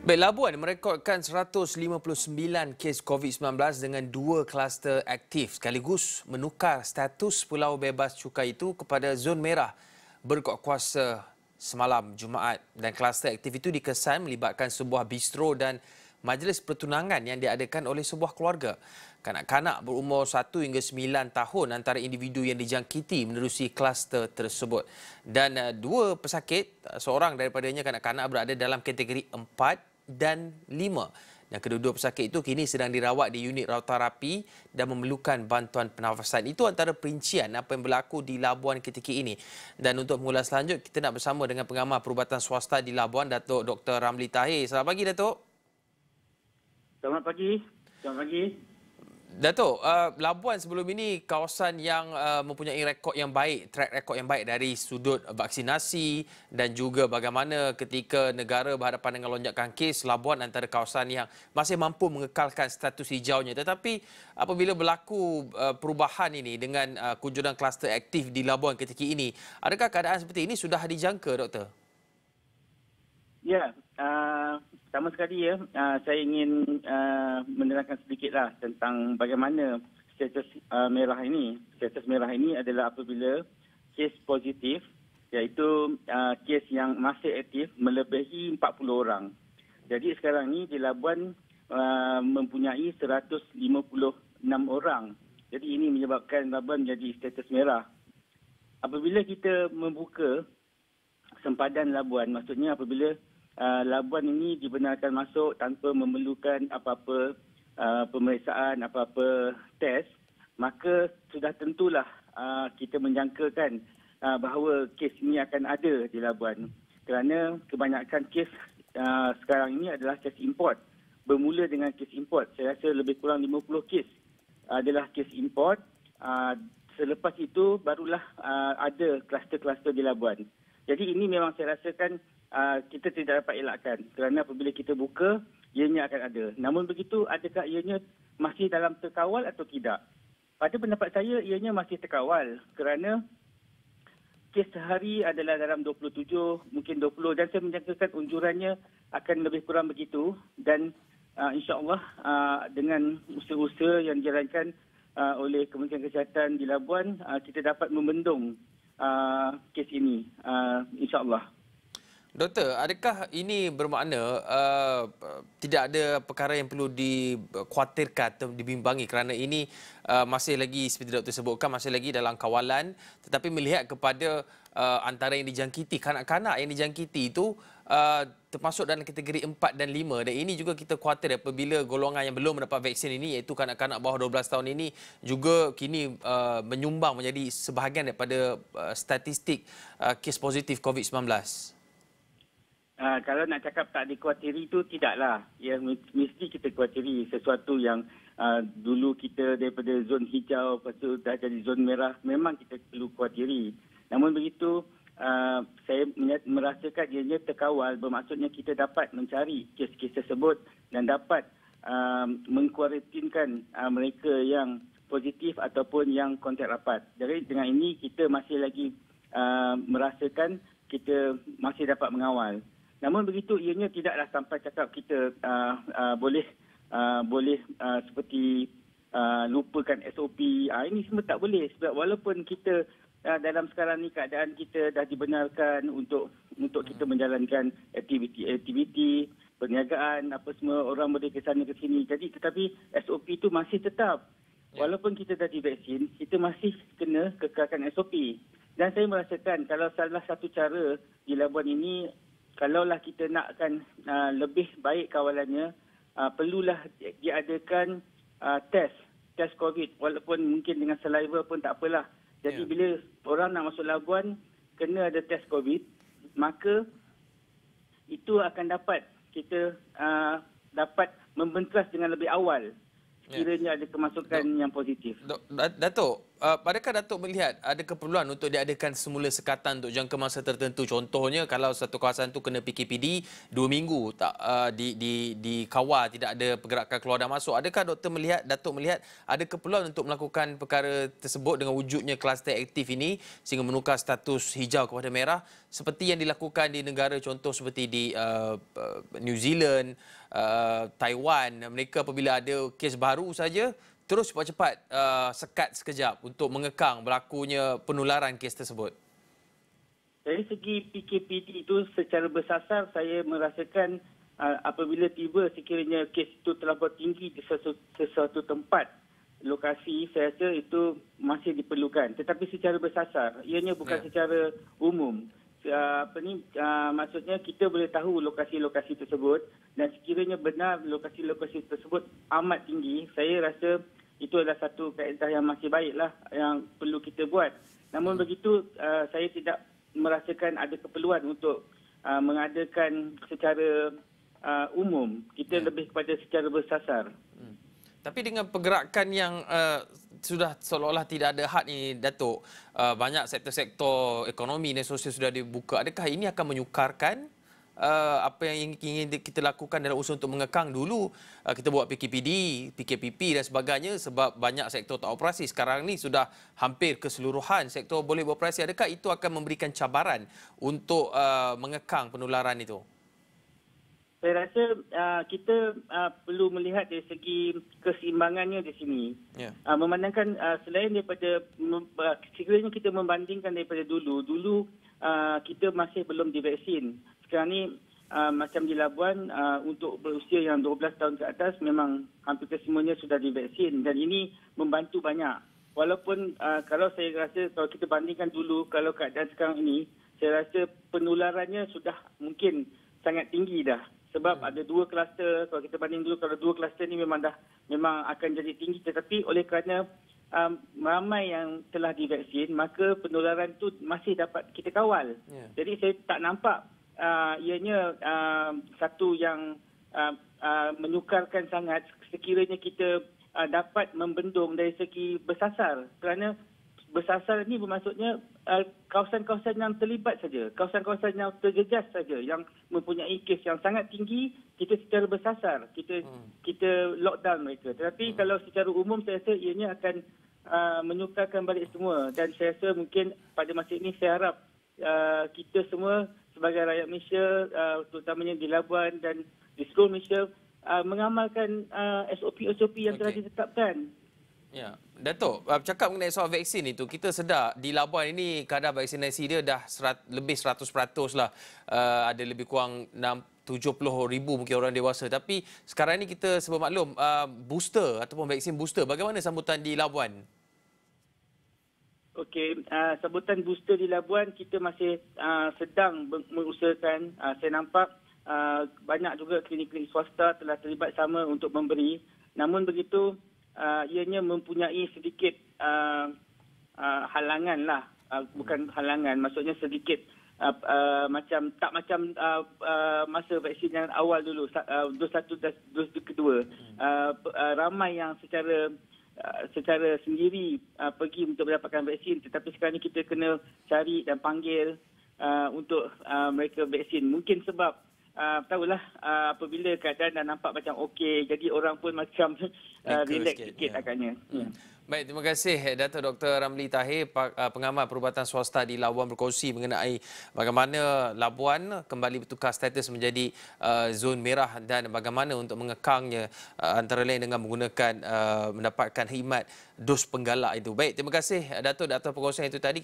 Baik, Labuan merekodkan 159 kes COVID-19 dengan 2 kluster aktif sekaligus menukar status Pulau Bebas Cukai itu kepada zon merah berkuat kuasa semalam Jumaat. Dan kluster aktif itu dikesan melibatkan sebuah bistro dan majlis pertunangan yang diadakan oleh sebuah keluarga. Kanak-kanak berumur 1 hingga 9 tahun antara individu yang dijangkiti menerusi kluster tersebut. Dan dua pesakit, seorang daripadanya kanak-kanak berada dalam kategori 4 dan 5. Dan kedua-dua pesakit itu kini sedang dirawat di unit rawatarapi dan memerlukan bantuan pernafasan. Itu antara perincian apa yang berlaku di Labuan ketika ini. Dan untuk mengulas lanjut, kita nak bersama dengan pengamal perubatan swasta di Labuan, Datuk Dr. Ramli Tahir. Selamat pagi, Datuk. Selamat pagi. Selamat pagi. Datuk, Labuan sebelum ini kawasan yang mempunyai rekod yang baik, track rekod yang baik dari sudut vaksinasi dan juga bagaimana ketika negara berhadapan dengan lonjakan kes, Labuan antara kawasan yang masih mampu mengekalkan status hijaunya. Tetapi apabila berlaku perubahan ini dengan kunjungan kluster aktif di Labuan ketika ini, adakah keadaan seperti ini sudah dijangka, Doktor? Ya, pertama sekali saya ingin menerangkan sedikitlah tentang bagaimana status merah ini. Status merah ini adalah apabila kes positif, iaitu kes yang masih aktif melebihi 40 orang. Jadi sekarang ini di Labuan mempunyai 156 orang. Jadi ini menyebabkan Labuan menjadi status merah. Apabila kita membuka sempadan Labuan, maksudnya apabila Labuan ini dibenarkan masuk tanpa memerlukan apa-apa pemeriksaan, apa-apa test, maka sudah tentulah kita menjangkakan bahawa kes ini akan ada di Labuan. Kerana kebanyakan kes sekarang ini adalah kes import. Bermula dengan kes import, saya rasa lebih kurang 50 kes adalah kes import. Selepas itu barulah ada kluster-kluster di Labuan. Jadi ini memang saya rasakan kita tidak dapat elakkan kerana apabila kita buka, ianya akan ada. Namun begitu, adakah ianya masih dalam terkawal atau tidak? Pada pendapat saya, ianya masih terkawal kerana kes sehari adalah dalam 27, mungkin 20 dan saya menjangkakan unjurannya akan lebih kurang begitu dan insya-Allah dengan usaha-usaha yang dijalankan oleh Kementerian Kesihatan di Labuan, kita dapat membendung kes ini insya-Allah. Doktor, adakah ini bermakna tidak ada perkara yang perlu dikhawatirkan atau dibimbangi kerana ini masih lagi seperti doktor sebutkan masih lagi dalam kawalan, tetapi melihat kepada antara yang dijangkiti, kanak-kanak yang dijangkiti itu termasuk dalam kategori 4 dan 5 dan ini juga kita khawatir apabila golongan yang belum mendapat vaksin ini iaitu kanak-kanak bawah 12 tahun ini juga kini menyumbang menjadi sebahagian daripada statistik kes positif COVID-19. Kalau nak cakap tak dikhawatiri itu tidaklah. Ya, mesti kita khawatiri sesuatu yang dulu kita daripada zon hijau, lepas tu dah jadi zon merah, memang kita perlu khawatiri. Namun begitu, saya merasakan ianya terkawal, bermaksudnya kita dapat mencari kes-kes tersebut dan dapat mengkuarantinkan mereka yang positif ataupun yang kontak rapat. Jadi dengan ini kita masih lagi merasakan kita masih dapat mengawal. Namun begitu, ianya tidaklah sampai cakap kita boleh seperti lupakan SOP. Ini semua tak boleh. Sebab walaupun kita dalam sekarang ni keadaan kita dah dibenarkan untuk kita menjalankan aktiviti, perniagaan, apa semua, orang boleh ke sana ke sini. Jadi tetapi SOP itu masih tetap. Walaupun kita dah divaksin, kita masih kena kekalkan SOP. Dan saya merasakan kalau salah satu cara di Labuan ini, kalaulah kita nakkan lebih baik kawalannya, perlulah diadakan test COVID. Walaupun mungkin dengan saliva pun tak apalah. Jadi bila orang nak masuk Labuan, kena ada test COVID, maka itu akan dapat kita dapat membentras dengan lebih awal sekiranya ada kemasukan yang positif. Datuk, adakah Datuk melihat ada keperluan untuk diadakan semula sekatan untuk jangka masa tertentu? Contohnya kalau satu kawasan tu kena PKPD 2 minggu tak dikawal, tidak ada pergerakan keluar dan masuk. Adakah Datuk melihat ada keperluan untuk melakukan perkara tersebut dengan wujudnya kluster aktif ini sehingga menukar status hijau kepada merah seperti yang dilakukan di negara contoh seperti di New Zealand, Taiwan. Mereka apabila ada kes baru saja terus cepat-cepat sekat sekejap untuk mengekang berlakunya penularan kes tersebut? Dari segi PKPD itu secara bersasar saya merasakan apabila tiba sekiranya kes itu terlampau tinggi di sesuatu tempat, lokasi, saya rasa itu masih diperlukan. Tetapi secara bersasar, ianya bukan secara umum. Maksudnya kita boleh tahu lokasi-lokasi tersebut dan sekiranya benar lokasi-lokasi tersebut amat tinggi, saya rasa itu adalah satu kaedah yang masih baiklah yang perlu kita buat. Namun begitu, saya tidak merasakan ada keperluan untuk mengadakan secara umum. Kita lebih kepada secara bersasar. Tapi dengan pergerakan yang sudah seolah-olah tidak ada had ini, Datuk, banyak sektor-sektor ekonomi dan sosial sudah dibuka. Adakah ini akan menyukarkan apa yang ingin kita lakukan dalam usaha untuk mengekang? Dulu kita buat PKPD, PKPP dan sebagainya sebab banyak sektor tak operasi. Sekarang ni sudah hampir keseluruhan sektor boleh beroperasi. Adakah itu akan memberikan cabaran untuk mengekang penularan itu? Saya rasa kita perlu melihat dari segi keseimbangannya di sini. Memandangkan selain daripada, sekiranya kita membandingkan daripada dulu kita masih belum divaksin. Sekarang ni macam di Labuan untuk berusia yang 12 tahun ke atas memang hampir kesemuanya sudah divaksin dan ini membantu banyak. Walaupun kalau saya rasa kalau kita bandingkan dulu, kalau keadaan sekarang ini, saya rasa penularannya sudah mungkin sangat tinggi dah. Sebab ada 2 kluster, kalau kita banding dulu, kalau 2 kluster ni memang akan jadi tinggi. Tetapi oleh kerana ramai yang telah divaksin, maka penularan tu masih dapat kita kawal. Jadi saya tak nampak ianya satu yang menyukarkan sangat sekiranya kita dapat membendung dari segi bersasar. Kerana bersasar ini bermaksudnya kawasan-kawasan yang terlibat saja, kawasan-kawasan yang terjejas saja, yang mempunyai kes yang sangat tinggi, kita secara bersasar, kita lockdown mereka. Tetapi kalau secara umum saya rasa ianya akan menyukarkan balik semua. Dan saya rasa mungkin pada masa ini saya harap kita semua sebagai rakyat Malaysia, terutamanya di Labuan dan di seluruh Malaysia, mengamalkan SOP-SOP yang telah ditetapkan. Ya, Datuk, cakap mengenai soal vaksin itu, kita sedar di Labuan ini kadar vaksinasi dia dah lebih 100% lah. Ada lebih kurang 70,000 mungkin orang dewasa. Tapi sekarang ini kita sebab maklum booster ataupun vaksin booster. Bagaimana sambutan di Labuan? Okey, sambutan booster di Labuan kita masih sedang mengusahakan. Saya nampak banyak juga klinik-klinik swasta telah terlibat sama untuk memberi. Namun begitu, ianya mempunyai sedikit halangan lah. Bukan halangan, maksudnya sedikit tak macam masa vaksin yang awal dulu, dos 1 dan dos kedua. Ramai yang secara sendiri pergi untuk mendapatkan vaksin, tetapi sekarang ni kita kena cari dan panggil untuk mereka vaksin. Mungkin sebab tahulah apabila keadaan dah nampak macam okey, jadi orang pun macam relax sikit agaknya. Baik, terima kasih Datuk Dr. Ramli Tahir, pengamal perubatan swasta di Labuan, berkongsi mengenai bagaimana Labuan kembali bertukar status menjadi zon merah dan bagaimana untuk mengekangnya antara lain dengan menggunakan mendapatkan khidmat dos penggalak itu. Baik, terima kasih Datuk atas perkongsian itu tadi.